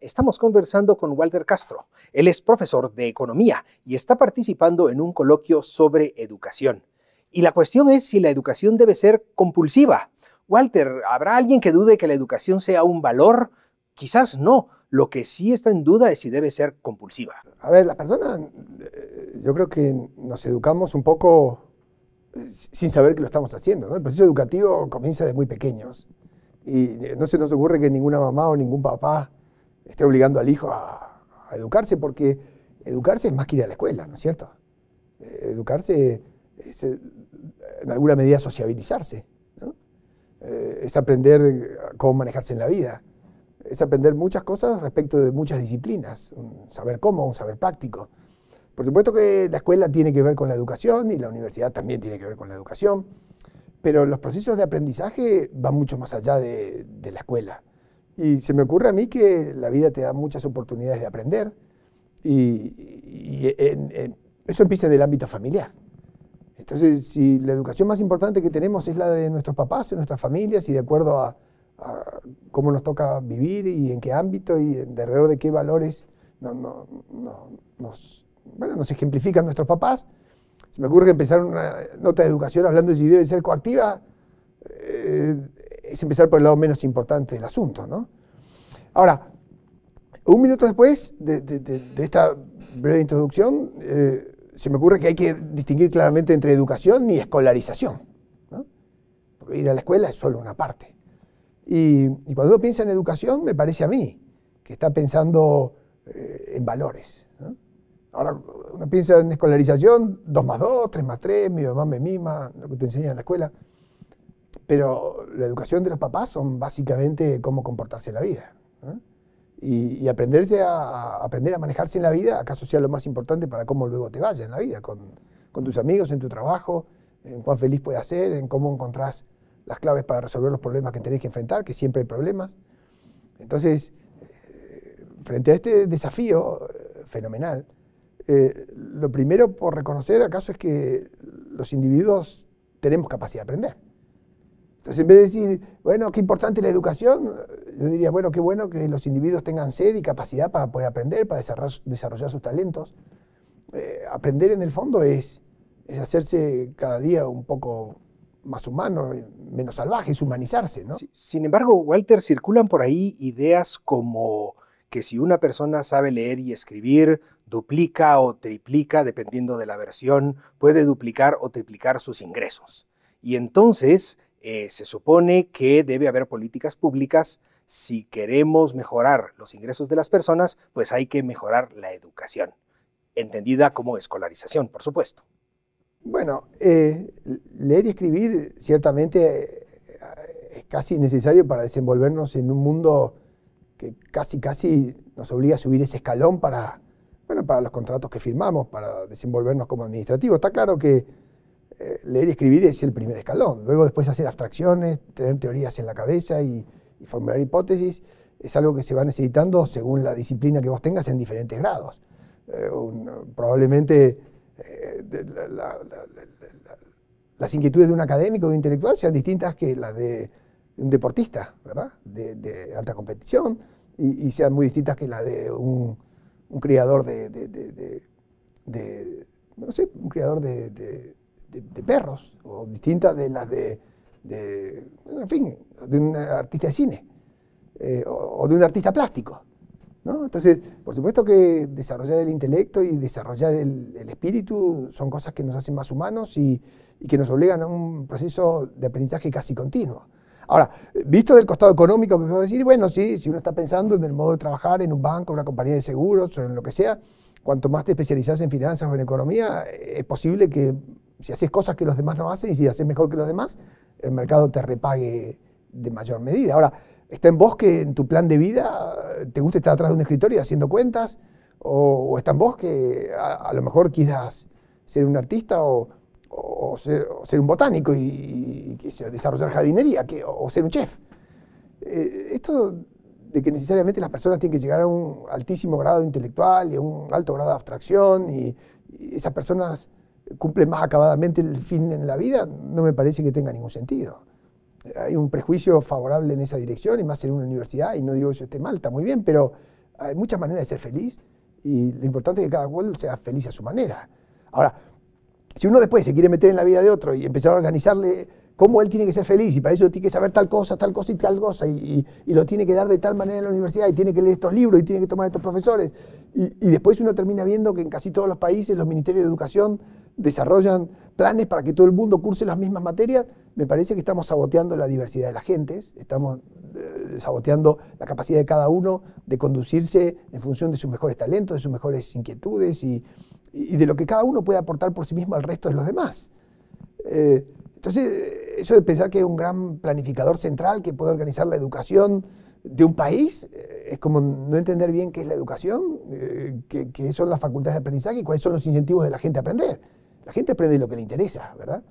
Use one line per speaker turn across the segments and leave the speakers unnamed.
Estamos conversando con Walter Castro. Él es profesor de economía y está participando en un coloquio sobre educación. Y la cuestión es si la educación debe ser compulsiva. Walter, ¿habrá alguien que dude que la educación sea un valor? Quizás no. Lo que sí está en duda es si debe ser compulsiva.
A ver, las personas, yo creo que nos educamos un poco sin saber que lo estamos haciendo, ¿no? El proceso educativo comienza desde muy pequeños. Y no se nos ocurre que ninguna mamá o ningún papá esté obligando al hijo a educarse, porque educarse es más que ir a la escuela, ¿no es cierto? Educarse es, en alguna medida, sociabilizarse, ¿no? Es aprender cómo manejarse en la vida, es aprender muchas cosas respecto de muchas disciplinas, un saber cómo, un saber práctico. Por supuesto que la escuela tiene que ver con la educación y la universidad también tiene que ver con la educación, pero los procesos de aprendizaje van mucho más allá de la escuela. Y se me ocurre a mí que la vida te da muchas oportunidades de aprender y eso empieza en el ámbito familiar. Entonces, si la educación más importante que tenemos es la de nuestros papás, de nuestras familias, y de acuerdo a cómo nos toca vivir y en qué ámbito y de alrededor de qué valores nos ejemplifican nuestros papás, se me ocurre que empezar una nota de educación hablando de si debe ser coactiva es empezar por el lado menos importante del asunto, ¿no? Ahora, un minuto después de esta breve introducción, se me ocurre que hay que distinguir claramente entre educación y escolarización, ¿no? Porque ir a la escuela es solo una parte. Y cuando uno piensa en educación, me parece a mí que está pensando en valores, ¿no? Ahora, uno piensa en escolarización, 2 más 2, 3 más 3, mi mamá me mima, lo que te enseñan en la escuela. Pero la educación de los papás son básicamente cómo comportarse en la vida, ¿no? Y aprender a manejarse en la vida, acaso sea lo más importante para cómo luego te vaya en la vida, con tus amigos, en tu trabajo, en cuán feliz puedes ser, en cómo encontrás las claves para resolver los problemas que tenés que enfrentar, que siempre hay problemas. Entonces, frente a este desafío fenomenal, lo primero por reconocer acaso es que los individuos tenemos capacidad de aprender. Entonces, en vez de decir, bueno, qué importante la educación, yo diría, bueno, qué bueno que los individuos tengan sed y capacidad para poder aprender, para desarrollar sus talentos. Aprender, en el fondo, es hacerse cada día un poco más humano, menos salvaje, es humanizarse, ¿no?
Sin embargo, Walter, circulan por ahí ideas como que si una persona sabe leer y escribir, duplica o triplica, dependiendo de la versión, puede duplicar o triplicar sus ingresos. Y entonces se supone que debe haber políticas públicas. Si queremos mejorar los ingresos de las personas, pues hay que mejorar la educación, entendida como escolarización, por supuesto.
Bueno, leer y escribir ciertamente es casi necesario para desenvolvernos en un mundo que casi nos obliga a subir ese escalón para los contratos que firmamos, para desenvolvernos como administrativos. Está claro que leer y escribir es el primer escalón. Luego, después, hacer abstracciones, tener teorías en la cabeza y formular hipótesis es algo que se va necesitando según la disciplina que vos tengas en diferentes grados. Probablemente las inquietudes de un académico o de un intelectual sean distintas que las de un deportista, ¿verdad? De alta competición, y sean muy distintas que las de un criador no sé, un criador de perros, o distintas de las en fin, de un artista de cine, o de un artista plástico, ¿no? Entonces, por supuesto que desarrollar el intelecto y desarrollar el espíritu son cosas que nos hacen más humanos y que nos obligan a un proceso de aprendizaje casi continuo. Ahora, visto del costado económico, que puedo decir, bueno, sí, si uno está pensando en el modo de trabajar en un banco, en una compañía de seguros o en lo que sea, cuanto más te especializás en finanzas o en economía, es posible que si haces cosas que los demás no hacen y si haces mejor que los demás, el mercado te repague de mayor medida. Ahora, está en vos que en tu plan de vida te gusta estar atrás de un escritorio haciendo cuentas, o está en vos que a lo mejor quieras ser un artista o ser un botánico y desarrollar jardinería, o ser un chef. Esto de que necesariamente las personas tienen que llegar a un altísimo grado intelectual y a un alto grado de abstracción y esas personas cumplen más acabadamente el fin en la vida, no me parece que tenga ningún sentido. Hay un prejuicio favorable en esa dirección, y más en una universidad, y no digo que eso esté mal, está muy bien, pero Hay muchas maneras de ser feliz y lo importante es que cada cual sea feliz a su manera. Ahora, si uno después se quiere meter en la vida de otro y empezar a organizarle cómo él tiene que ser feliz y para eso tiene que saber tal cosa y tal cosa y lo tiene que dar de tal manera en la universidad y tiene que leer estos libros y tiene que tomar estos profesores y después uno termina viendo que en casi todos los países los ministerios de educación desarrollan planes para que todo el mundo curse las mismas materias, me parece que estamos saboteando la diversidad de las gentes, estamos saboteando la capacidad de cada uno de conducirse en función de sus mejores talentos, de sus mejores inquietudes y de lo que cada uno puede aportar por sí mismo al resto de los demás. Entonces, eso de pensar que hay un gran planificador central que puede organizar la educación de un país, es como no entender bien qué es la educación, qué son las facultades de aprendizaje y cuáles son los incentivos de la gente a aprender. La gente aprende lo que le interesa, ¿verdad?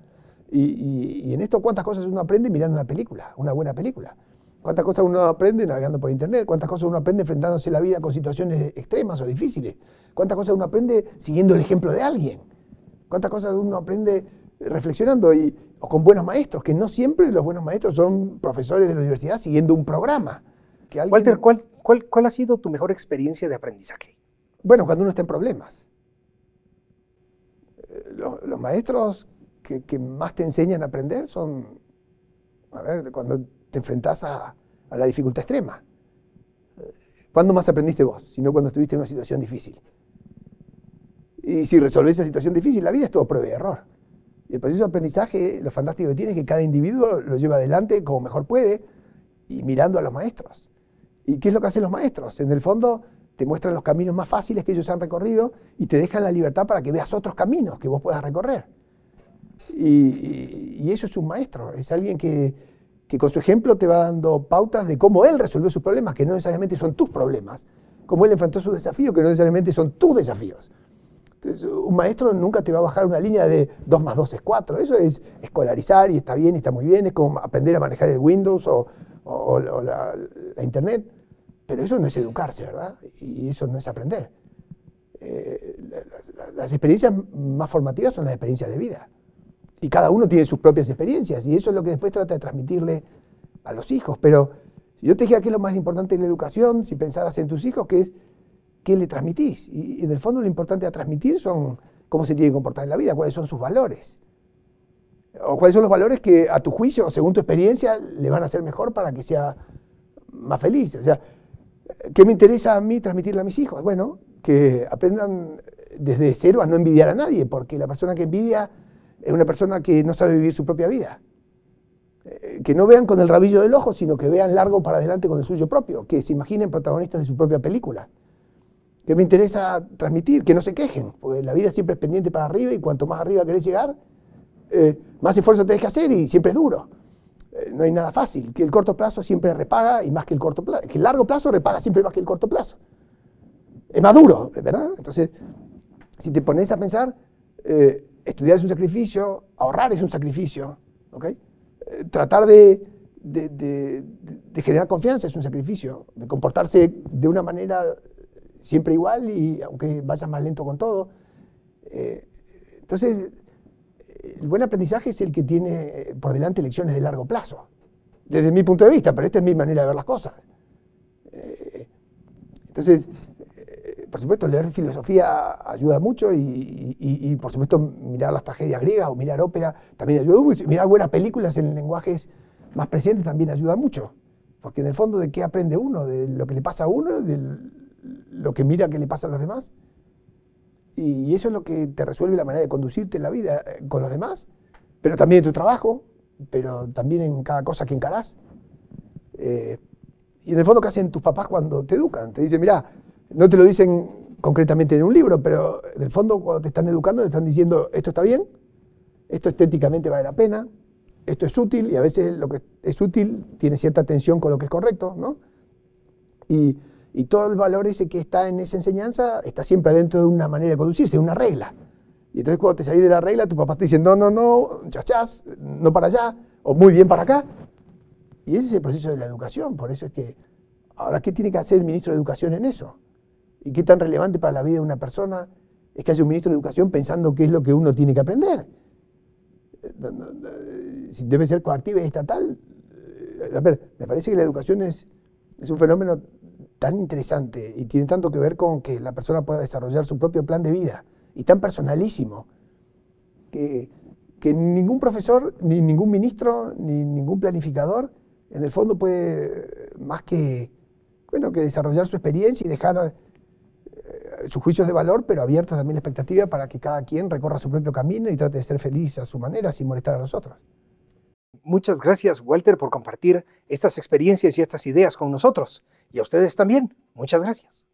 Y en esto, ¿cuántas cosas uno aprende mirando una película, una buena película? ¿Cuántas cosas uno aprende navegando por internet? ¿Cuántas cosas uno aprende enfrentándose a la vida con situaciones extremas o difíciles? ¿Cuántas cosas uno aprende siguiendo el ejemplo de alguien? ¿Cuántas cosas uno aprende reflexionando o con buenos maestros? Que no siempre los buenos maestros son profesores de la universidad siguiendo un programa. Que alguien...
Walter, ¿cuál ha sido tu mejor experiencia de aprendizaje?
Bueno, cuando uno está en problemas. Los maestros que más te enseñan a aprender son, a ver, cuando te enfrentás a la dificultad extrema. ¿Cuándo más aprendiste vos? Sino cuando estuviste en una situación difícil. Y si resolvés esa situación difícil, la vida es todo prueba y error. Y el proceso de aprendizaje, lo fantástico que tiene es que cada individuo lo lleva adelante como mejor puede y mirando a los maestros. ¿Y qué es lo que hacen los maestros? En el fondo te muestran los caminos más fáciles que ellos han recorrido y te dejan la libertad para que veas otros caminos que vos puedas recorrer. Y eso es un maestro, es alguien que con su ejemplo te va dando pautas de cómo él resolvió sus problemas, que no necesariamente son tus problemas, cómo él enfrentó sus desafíos, que no necesariamente son tus desafíos. Entonces, un maestro nunca te va a bajar una línea de 2 más 2 es 4, eso es escolarizar y está bien y está muy bien, es como aprender a manejar el Windows o la Internet, pero eso no es educarse, ¿verdad? Y eso no es aprender. Las experiencias más formativas son las experiencias de vida. Y cada uno tiene sus propias experiencias y eso es lo que después trata de transmitirle a los hijos. Pero si yo te dijera qué es lo más importante en la educación, si pensaras en tus hijos, ¿qué le transmitís? Y en el fondo lo importante a transmitir son cómo se tiene que comportar en la vida, cuáles son sus valores. O cuáles son los valores que a tu juicio o según tu experiencia le van a hacer mejor para que sea más feliz. O sea, ¿qué me interesa a mí transmitirle a mis hijos? Bueno, que aprendan desde cero a no envidiar a nadie, porque la persona que envidia es una persona que no sabe vivir su propia vida. Que no vean con el rabillo del ojo, sino que vean largo para adelante con el suyo propio, que se imaginen protagonistas de su propia película. Que me interesa transmitir, que no se quejen, porque la vida siempre es pendiente para arriba y cuanto más arriba querés llegar, más esfuerzo tenés que hacer y siempre es duro. No hay nada fácil, que el corto plazo siempre repaga y más que el corto plazo, que el largo plazo repaga siempre más que el corto plazo. Es más duro, ¿verdad? Entonces, si te pones a pensar, estudiar es un sacrificio, ahorrar es un sacrificio, ¿ok? Tratar de generar confianza es un sacrificio, de comportarse de una manera siempre igual y aunque vayas más lento con todo. Entonces, el buen aprendizaje es el que tiene por delante lecciones de largo plazo, desde mi punto de vista, pero esta es mi manera de ver las cosas. Entonces, por supuesto, leer filosofía ayuda mucho y por supuesto, mirar las tragedias griegas o mirar ópera también ayuda mucho. Mirar buenas películas en lenguajes más presentes también ayuda mucho, porque en el fondo, ¿de qué aprende uno? De lo que le pasa a uno, de lo que mira que le pasa a los demás. Y eso es lo que te resuelve la manera de conducirte en la vida con los demás, pero también en tu trabajo, pero también en cada cosa que encarás. Y en el fondo, ¿qué hacen tus papás cuando te educan? Te dicen, mirá, no te lo dicen concretamente en un libro, pero en el fondo cuando te están educando te están diciendo esto está bien, esto estéticamente vale la pena, esto es útil y a veces lo que es útil tiene cierta tensión con lo que es correcto, ¿no? Y todo el valor ese que está en esa enseñanza está siempre dentro de una manera de conducirse, de una regla. Y entonces cuando te salís de la regla, tu papá te dice no, chachás, no para allá, o muy bien para acá. Y ese es el proceso de la educación, por eso es que ahora, ¿qué tiene que hacer el ministro de Educación en eso? ¿Y qué tan relevante para la vida de una persona es que haya un ministro de Educación pensando qué es lo que uno tiene que aprender? Si debe ser coactiva y estatal. A ver, me parece que la educación es un fenómeno tan interesante y tiene tanto que ver con que la persona pueda desarrollar su propio plan de vida y tan personalísimo que ningún profesor, ni ningún ministro, ni ningún planificador en el fondo puede más que, bueno, que desarrollar su experiencia y dejar sus juicios de valor, pero abierta también la expectativa para que cada quien recorra su propio camino y trate de ser feliz a su manera sin molestar a los otros.
Muchas gracias, Walter, por compartir estas experiencias y estas ideas con nosotros. Y a ustedes también. Muchas gracias.